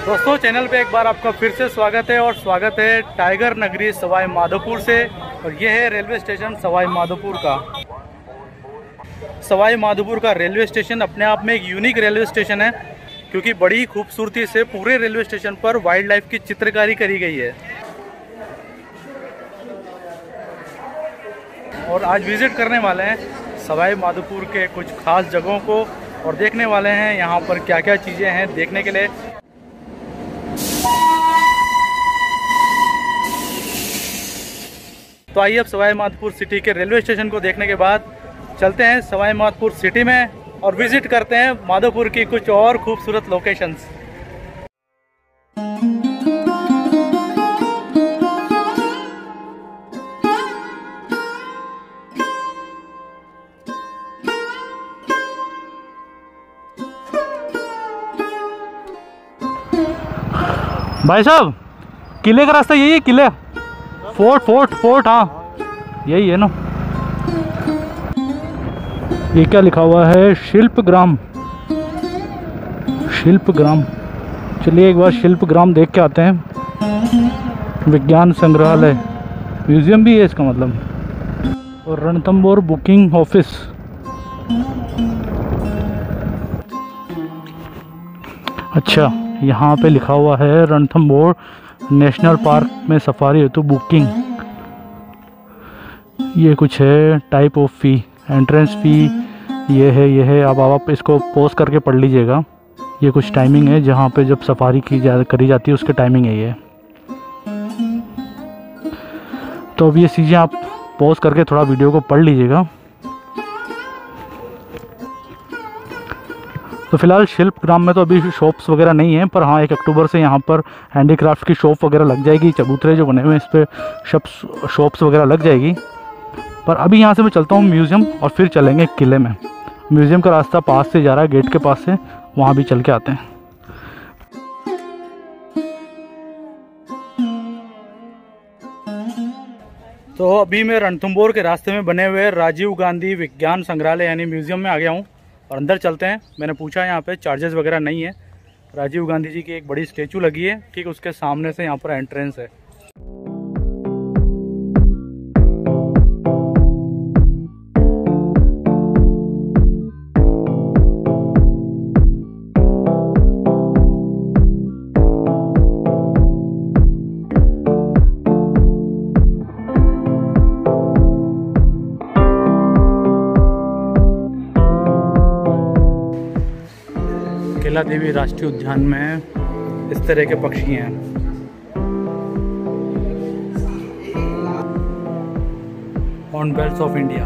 दोस्तों चैनल पे एक बार आपका फिर से स्वागत है और स्वागत है टाइगर नगरी सवाई माधोपुर से। और ये है रेलवे स्टेशन सवाई माधोपुर का। सवाई माधोपुर का रेलवे स्टेशन अपने आप में एक यूनिक रेलवे स्टेशन है, क्योंकि बड़ी खूबसूरती से पूरे रेलवे स्टेशन पर वाइल्ड लाइफ की चित्रकारी करी गई है। और आज विजिट करने वाले हैं सवाई माधोपुर के कुछ खास जगहों को और देखने वाले हैं यहाँ पर क्या क्या चीज़ें हैं देखने के लिए। तो आइए अब सवाई माधोपुर सिटी के रेलवे स्टेशन को देखने के बाद चलते हैं सवाई माधोपुर सिटी में और विजिट करते हैं माधोपुर की कुछ और खूबसूरत लोकेशंस। भाई साहब, किले का रास्ता यही है? किले फोर्ट हाँ यही है ना। ये क्या लिखा हुआ है? शिल्पग्राम। चलिए एक बार शिल्पग्राम देख के आते हैं। विज्ञान संग्रहालय, म्यूजियम भी है इसका मतलब। और रणथंबोर बुकिंग ऑफिस। अच्छा, यहाँ पे लिखा हुआ है रणथंबोर नेशनल पार्क में सफारी हेतु बुकिंग। ये कुछ है टाइप ऑफ फ़ी, एंट्रेंस फ़ी ये है। अब आप इसको पॉज करके पढ़ लीजिएगा। ये कुछ टाइमिंग है जहाँ पे जब सफारी करी जाती है उसके टाइमिंग है ये। तो अब ये चीज़ें आप पॉज करके थोड़ा वीडियो को पढ़ लीजिएगा। तो फिलहाल शिल्पग्राम में तो अभी शॉप्स वगैरह नहीं है, पर हाँ 1 अक्टूबर से यहाँ पर हैंडीक्राफ्ट की शॉप वगैरह लग जाएगी। चबूतरे जो बने हुए हैं इस पर शॉप्स वगैरह लग जाएगी। पर अभी यहाँ से मैं चलता हूँ म्यूज़ियम और फिर चलेंगे किले में। म्यूज़ियम का रास्ता पास से जा रहा है, गेट के पास से, वहाँ भी चल के आते हैं। तो अभी मैं रणथंबोर के रास्ते में बने हुए राजीव गांधी विज्ञान संग्रहालय यानी म्यूज़ियम में आ गया हूँ और अंदर चलते हैं। मैंने पूछा यहाँ पे चार्जेस वगैरह नहीं है। राजीव गांधी जी की एक बड़ी स्टैचू लगी है, ठीक उसके सामने से यहाँ पर एंट्रेंस है। कैला देवी राष्ट्रीय उद्यान में इस तरह के पक्षी हैं। Hornbills of India.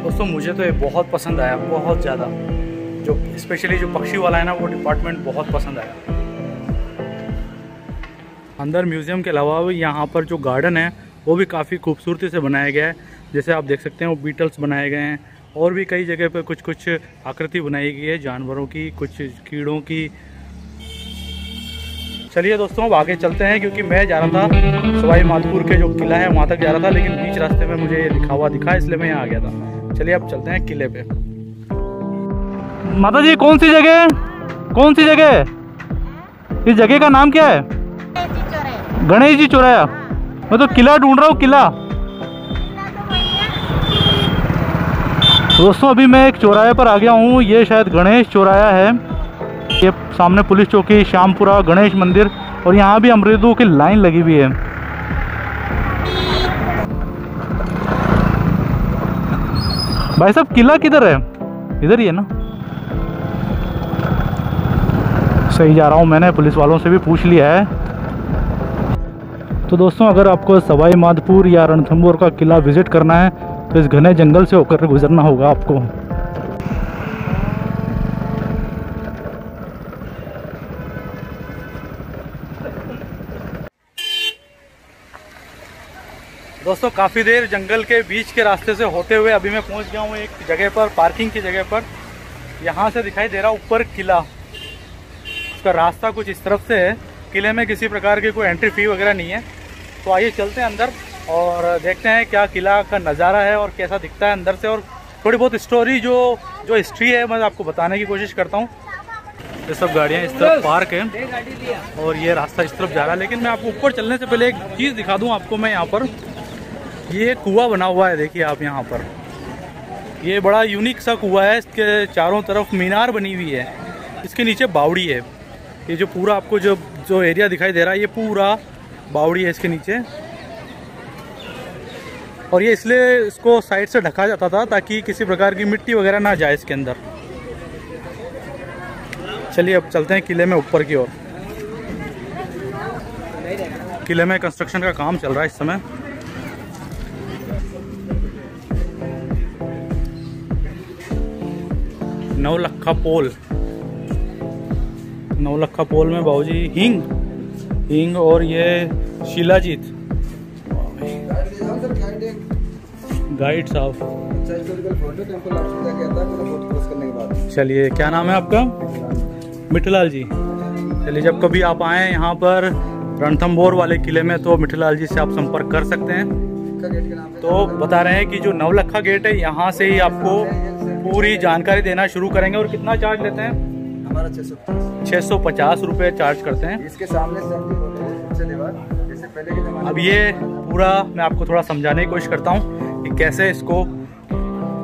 दोस्तों मुझे तो ये बहुत पसंद आया, बहुत ज़्यादा। जो स्पेशली जो पक्षी वाला है ना, वो डिपार्टमेंट बहुत पसंद आया। अंदर म्यूज़ियम के अलावा यहाँ पर जो गार्डन है वो भी काफ़ी खूबसूरती से बनाया गया है। जैसे आप देख सकते हैं वो बीटल्स बनाए गए हैं और भी कई जगह पे कुछ आकृति बनाई गई है जानवरों की, कुछ कीड़ों की। चलिए दोस्तों अब आगे चलते हैं, क्योंकि मैं जा रहा था सवाई माधोपुर के जो किला है वहाँ तक जा रहा था, लेकिन बीच रास्ते में मुझे लिखा हुआ दिखा, इसलिए मैं यहाँ आ गया था। चलिए अब चलते हैं किले पे। माता जी कौन सी जगह? इस जगह का नाम क्या है? गणेश जी चौराया। मैं तो किला ढूंढ रहा हूँ, किला। दोस्तों अभी मैं एक चौराहे पर आ गया हूँ, ये शायद गणेश चौराया है। ये सामने पुलिस चौकी, श्यामपुरा, गणेश मंदिर और यहाँ भी अमरूदों की लाइन लगी हुई है। भाई साहब किला किधर है? इधर ही है ना? सही जा रहा हूँ, मैंने पुलिस वालों से भी पूछ लिया है। तो दोस्तों अगर आपको सवाई माधोपुर या रणथंबोर का किला विजिट करना है तो इस घने जंगल से होकर गुजरना होगा आपको। दोस्तों काफ़ी देर जंगल के बीच के रास्ते से होते हुए अभी मैं पहुंच गया हूँ एक जगह पर, पार्किंग की जगह पर। यहाँ से दिखाई दे रहा ऊपर किला। उसका रास्ता कुछ इस तरफ से है किले में किसी प्रकार की कोई एंट्री फ़ी वगैरह नहीं है। तो आइए चलते हैं अंदर और देखते हैं क्या किला का नज़ारा है और कैसा दिखता है अंदर से, और थोड़ी बहुत स्टोरी जो हिस्ट्री है मैं आपको बताने की कोशिश करता हूँ। ये सब गाड़ियाँ इस तरफ पार्क है और ये रास्ता इस तरफ जा रहा है। लेकिन मैं आपको ऊपर चलने से पहले एक चीज़ दिखा दूँ आपको मैं। यहाँ पर ये कुआं बना हुआ है, देखिए आप यहाँ पर। ये बड़ा यूनिक सा कुआं है, इसके चारों तरफ मीनार बनी हुई है, इसके नीचे बावड़ी है। ये जो पूरा आपको जो एरिया दिखाई दे रहा है ये पूरा बावड़ी है इसके नीचे। और ये इसलिए इसको साइड से ढका जाता था ताकि किसी प्रकार की मिट्टी वगैरह ना जाए इसके अंदर। चलिए अब चलते हैं किले में ऊपर की ओर। किले में कंस्ट्रक्शन का काम चल रहा है इस समय। नवलखा पोल, नवलखा पोल में बाबूजी हिंग और ये शिलाजीत गाइड साहब। चलिए, क्या नाम है आपका? मिठलाल जी। चलिए, जब कभी आप आएँ यहाँ पर रणथंभौर वाले किले में तो मिठलाल जी से आप संपर्क कर सकते हैं। तो बता रहे हैं कि जो नवलखा गेट है यहाँ से ही आपको पूरी जानकारी देना शुरू करेंगे। और कितना चार्ज लेते हैं? हमारा 650 रुपये चार्ज करते हैं। इसके सामने जैसे पहले के ज़माने। अब ये पूरा मैं आपको थोड़ा समझाने की कोशिश करता हूँ कि कैसे इसको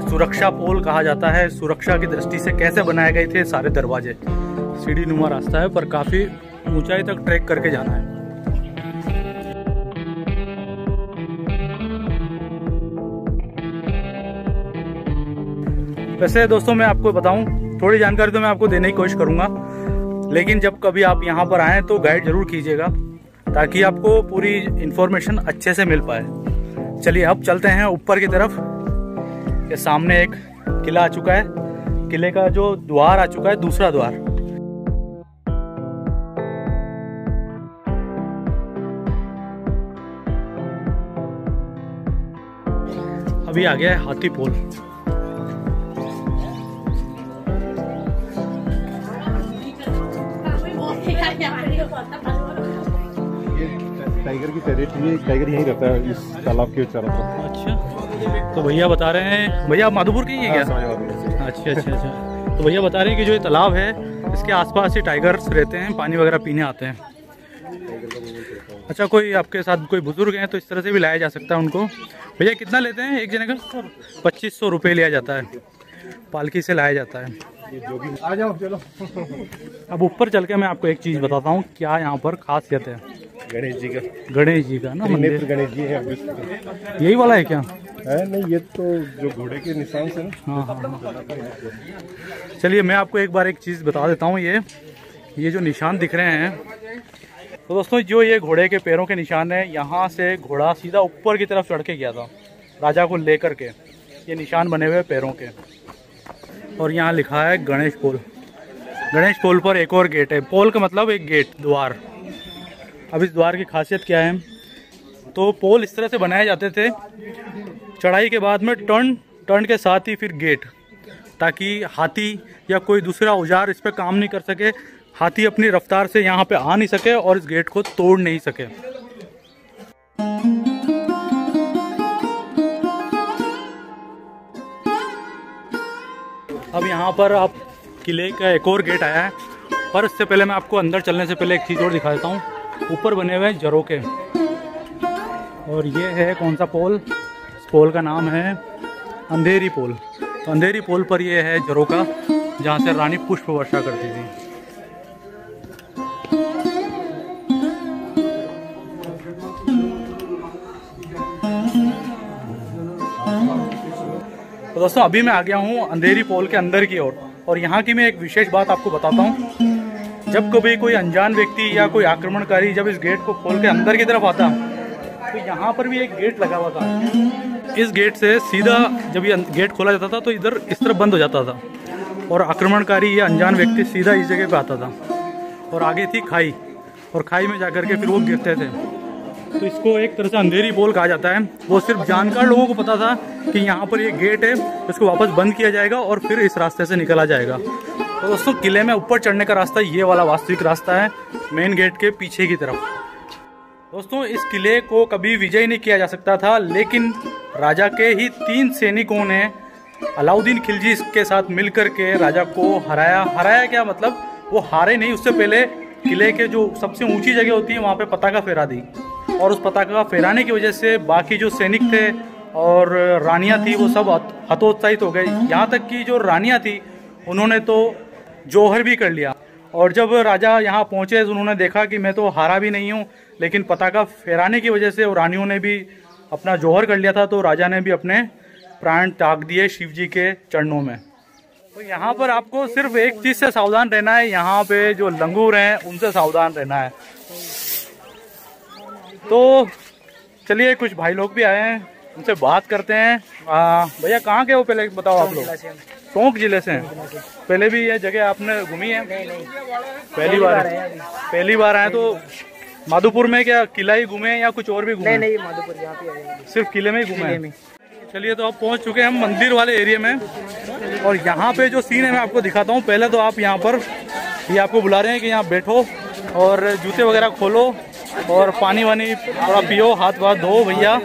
सुरक्षा पोल कहा जाता है, सुरक्षा की दृष्टि से कैसे बनाए गए थे सारे दरवाजे। सीढ़ी नुमा रास्ता है पर काफ़ी ऊंचाई तक ट्रैक करके जाना है। वैसे दोस्तों मैं आपको बताऊं, थोड़ी जानकारी तो मैं आपको देने की कोशिश करूंगा, लेकिन जब कभी आप यहाँ पर आएँ तो गाइड जरूर कीजिएगा ताकि आपको पूरी इन्फॉर्मेशन अच्छे से मिल पाए। चलिए अब चलते हैं ऊपर की तरफ। ये सामने एक किला आ चुका है, किले का जो द्वार आ चुका है, दूसरा द्वार। अभी आ गया है हाथी पोल। टाइगर की टेरिटरी, टाइगर यहीं रहता है इस तालाब के चारों तरफ। अच्छा, तो भैया बता रहे हैं, भैया माधोपुर के ही है क्या? अच्छा। तो भैया बता रहे हैं कि जो ये तालाब है इसके आसपास ही टाइगर्स रहते हैं, पानी वगैरह पीने आते हैं। अच्छा, कोई आपके साथ कोई बुजुर्ग हैं तो इस तरह से भी लाया जा सकता है उनको। भैया कितना लेते हैं एक जने का? 2500 रुपये लिया जाता है, पालकी से लाया जाता है। जो भी आ जाओ, चलो। अब ऊपर चल के मैं आपको एक चीज़ बताता हूँ क्या यहाँ पर खासियत है। गणेश जी का ना मंदिर। गणेश जी है, यही वाला है क्या? है नहीं, ये तो जो घोड़े के निशान से ना। हाँ। चलिए मैं आपको एक बार एक चीज़ बता देता हूँ। ये जो निशान दिख रहे हैं तो दोस्तों जो ये घोड़े के पैरों के निशान है, यहाँ से घोड़ा सीधा ऊपर की तरफ चढ़ के गया था राजा को लेकर के। ये निशान बने हुए पैरों के। और यहाँ लिखा है गणेश पोल। गणेश पोल पर एक और गेट है। पोल का मतलब एक गेट, द्वार। अब इस द्वार की खासियत क्या है? तो पोल इस तरह से बनाए जाते थे, चढ़ाई के बाद में टर्न के साथ ही फिर गेट, ताकि हाथी या कोई दूसरा औजार इस पर काम नहीं कर सके, हाथी अपनी रफ्तार से यहाँ पे आ नहीं सके और इस गेट को तोड़ नहीं सके। अब यहाँ पर आप किले का एक और गेट आया है, पर इससे पहले मैं आपको अंदर चलने से पहले एक चीज़ और दिखा देता हूँ। ऊपर बने हुए हैं झरोखे, और ये है कौन सा पोल? इस पोल का नाम है अंधेरी पोल। तो अंधेरी पोल पर ये है झरोखा जहाँ से रानी पुष्प वर्षा करती थी। तो दोस्तों अभी मैं आ गया हूँ अंधेरी पोल के अंदर की ओर, और यहाँ की मैं एक विशेष बात आपको बताता हूँ। जब कभी कोई अनजान व्यक्ति या कोई आक्रमणकारी जब इस गेट को खोल के अंदर की तरफ आता तो यहाँ पर भी एक गेट लगा हुआ था। इस गेट से सीधा जब ये गेट खोला जाता था तो इधर इस तरफ बंद हो जाता था, और आक्रमणकारी या अनजान व्यक्ति सीधा इस जगह पे आता था। और आगे थी खाई, और खाई में जाकर के फिर वो गिरते थे। तो इसको एक तरह से अंधेरी पोल कहा जाता है। वो सिर्फ जानकार लोगों को पता था कि यहाँ पर ये गेट है, इसको वापस बंद किया जाएगा और फिर इस रास्ते से निकला जाएगा। तो दोस्तों किले में ऊपर चढ़ने का रास्ता ये वाला वास्तविक रास्ता है, मेन गेट के पीछे की तरफ। दोस्तों इस किले को कभी विजय नहीं किया जा सकता था, लेकिन राजा के ही 3 सैनिकों ने अलाउद्दीन खिलजी के साथ मिलकर के राजा को हराया क्या मतलब वो हारे नहीं, उससे पहले किले के जो सबसे ऊंची जगह होती है वहाँ पे पताका फहरा दी, और उस पताका फहराने की वजह से बाकी जो सैनिक थे और रानियाँ थी वो सब हतोत्साहित हो गए। यहाँ तक कि जो रानियाँ थी उन्होंने तो जौहर भी कर लिया, और जब राजा यहाँ पहुँचे तो उन्होंने देखा कि मैं तो हारा भी नहीं हूँ, लेकिन पताका फहराने की वजह से और रानियों ने भी अपना जौहर कर लिया था, तो राजा ने भी अपने प्राण त्याग दिए शिव जी के चरणों में। तो यहाँ पर आपको सिर्फ एक चीज़ से सावधान रहना है, यहाँ पे जो लंगूर हैं उनसे सावधान रहना है। तो चलिए कुछ भाई लोग भी आए हैं, उनसे बात करते हैं। भैया कहाँ के हो पहले बताओ आप लोग? टोंक जिले से हैं। पहले भी ये जगह आपने घूमी है? पहली बार आए। तो माधोपुर में क्या किला ही घूमे या कुछ और भी घूमे? नहीं माधोपुर यहाँ पे सिर्फ किले में ही घूमे। चलिए तो आप पहुंच चुके हैं हम मंदिर वाले एरिया में, और यहाँ पे जो सीन है मैं आपको दिखाता हूँ। पहले तो आप यहाँ पर ये आपको बुला रहे हैं कि यहाँ बैठो और जूते वगैरह खोलो और पानी वानी थोड़ा पियो, हाथ वाथ धो भैया,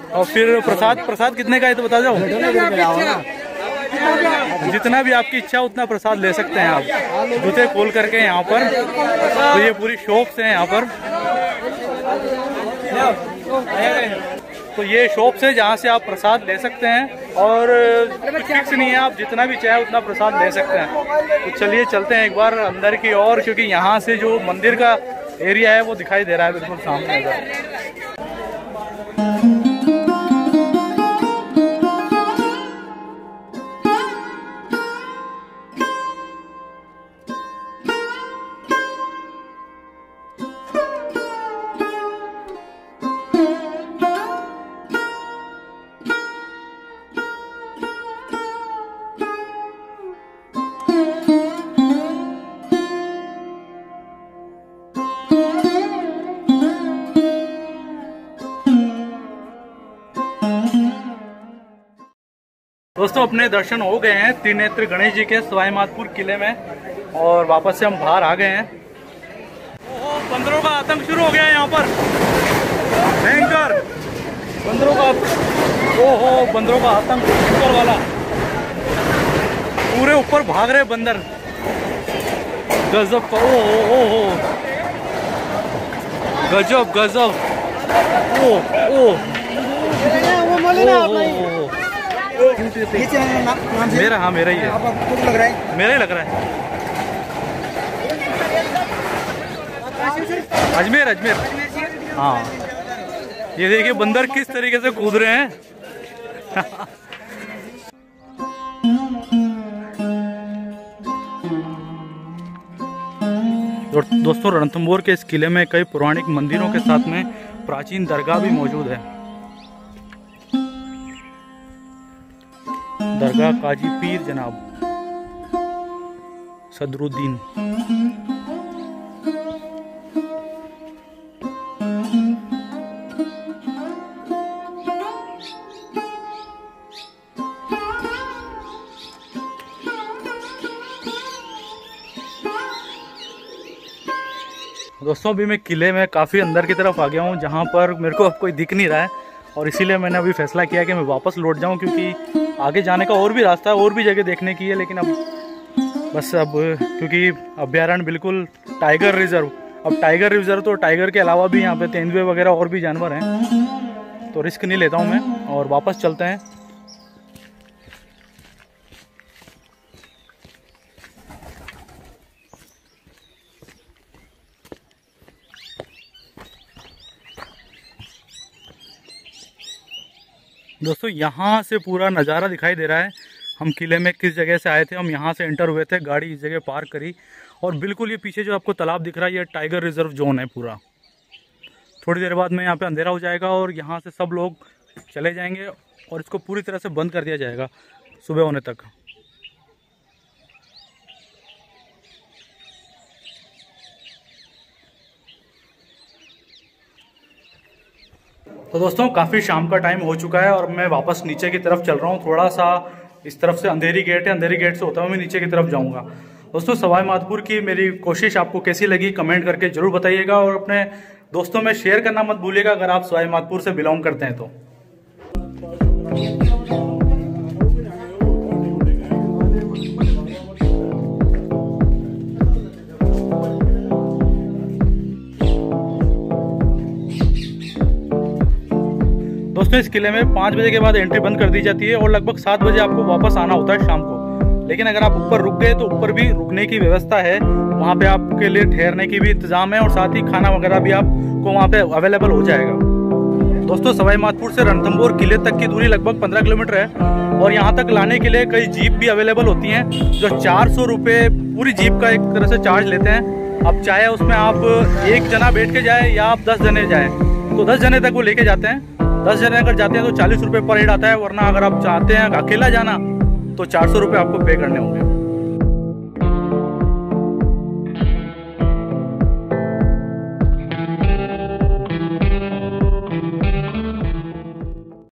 और फिर प्रसाद कितने का है तो बता जाओ। जितना भी आपकी इच्छा उतना प्रसाद ले सकते हैं आप, जूते खोल करके यहाँ पर। तो ये पूरी शॉप्स हैं यहाँ पर, तो ये शॉप्स है जहाँ से आप प्रसाद ले सकते हैं, और फिक्स नहीं है, आप जितना भी चाहे उतना प्रसाद ले सकते हैं। तो चलिए चलते हैं एक बार अंदर की ओर, क्योंकि यहाँ से जो मंदिर का एरिया है वो दिखाई दे रहा है बिल्कुल सामने इधर। दोस्तों अपने दर्शन हो गए हैं त्रिनेत्र गणेश जी के सवाई माधोपुर किले में, और वापस से हम बाहर आ गए हैं। ओहो बंदरों का आतंक शुरू हो गया है यहाँ पर, भयंकर बंदरों का। ओहो बंदरों का आतंक ऊपर वाला, पूरे ऊपर भाग रहे बंदर, गजब का। ओहो गजब गजब। मेरा, हाँ मेरा ही है, मेरा ही लग रहा है। अजमेर हाँ, ये देखिए बंदर किस तरीके से कूद रहे हैं। दोस्तों रणथंभौर के इस किले में कई पौराणिक मंदिरों के साथ में प्राचीन दरगाह भी मौजूद है। दरगाह काजी पीर जनाब सदरुद्दीन। दोस्तों अभी मैं किले में काफ़ी अंदर की तरफ आ गया हूँ, जहाँ पर मेरे को अब कोई दिख नहीं रहा है, और इसीलिए मैंने अभी फैसला किया कि मैं वापस लौट जाऊँ, क्योंकि आगे जाने का और भी रास्ता है, और भी जगह देखने की है। लेकिन अब बस अब क्योंकि अभ्यारण्य बिल्कुल टाइगर रिजर्व, अब टाइगर रिजर्व तो टाइगर के अलावा भी यहाँ पे तेंदुए वगैरह और भी जानवर हैं, तो रिस्क नहीं लेता हूँ मैं, और वापस चलते हैं। दोस्तों यहाँ से पूरा नज़ारा दिखाई दे रहा है, हम किले में किस जगह से आए थे, हम यहाँ से एंटर हुए थे, गाड़ी इस जगह पार्क करी, और बिल्कुल ये पीछे जो आपको तालाब दिख रहा है ये टाइगर रिजर्व जोन है पूरा। थोड़ी देर बाद में यहाँ पे अंधेरा हो जाएगा और यहाँ से सब लोग चले जाएंगे, और इसको पूरी तरह से बंद कर दिया जाएगा सुबह होने तक। तो दोस्तों काफ़ी शाम का टाइम हो चुका है और मैं वापस नीचे की तरफ चल रहा हूँ। थोड़ा सा इस तरफ से अंधेरी गेट है, अंधेरी गेट से होता हुआ मैं नीचे की तरफ जाऊँगा। दोस्तों सवाई माधोपुर की मेरी कोशिश आपको कैसी लगी कमेंट करके जरूर बताइएगा, और अपने दोस्तों में शेयर करना मत भूलिएगा अगर आप सवाई माधोपुर से बिलोंग करते हैं तो। दोस्तों इस किले में 5 बजे के बाद एंट्री बंद कर दी जाती है और लगभग 7 बजे आपको वापस आना होता है शाम को। लेकिन अगर आप ऊपर रुक गए तो ऊपर भी रुकने की व्यवस्था है, वहाँ पे आपके लिए ठहरने की भी इंतजाम है और साथ ही खाना वगैरह भी आपको वहाँ पे अवेलेबल हो जाएगा। दोस्तों सवाई माधोपुर से रणथंभौर किले तक की दूरी लगभग 15 किलोमीटर है और यहाँ तक लाने के लिए कई जीप भी अवेलेबल होती हैं जो 400 रुपये पूरी जीप का एक तरह से चार्ज लेते हैं। अब चाहे उसमें आप एक जना बैठ के जाए या आप 10 जने जाए तो 10 जने तक वो लेके जाते हैं। 10 जने अगर जाते हैं तो 40 रुपये पर हेड आता है, वरना अगर आप चाहते हैं अकेला जाना तो 400 रुपये आपको पे करने होंगे।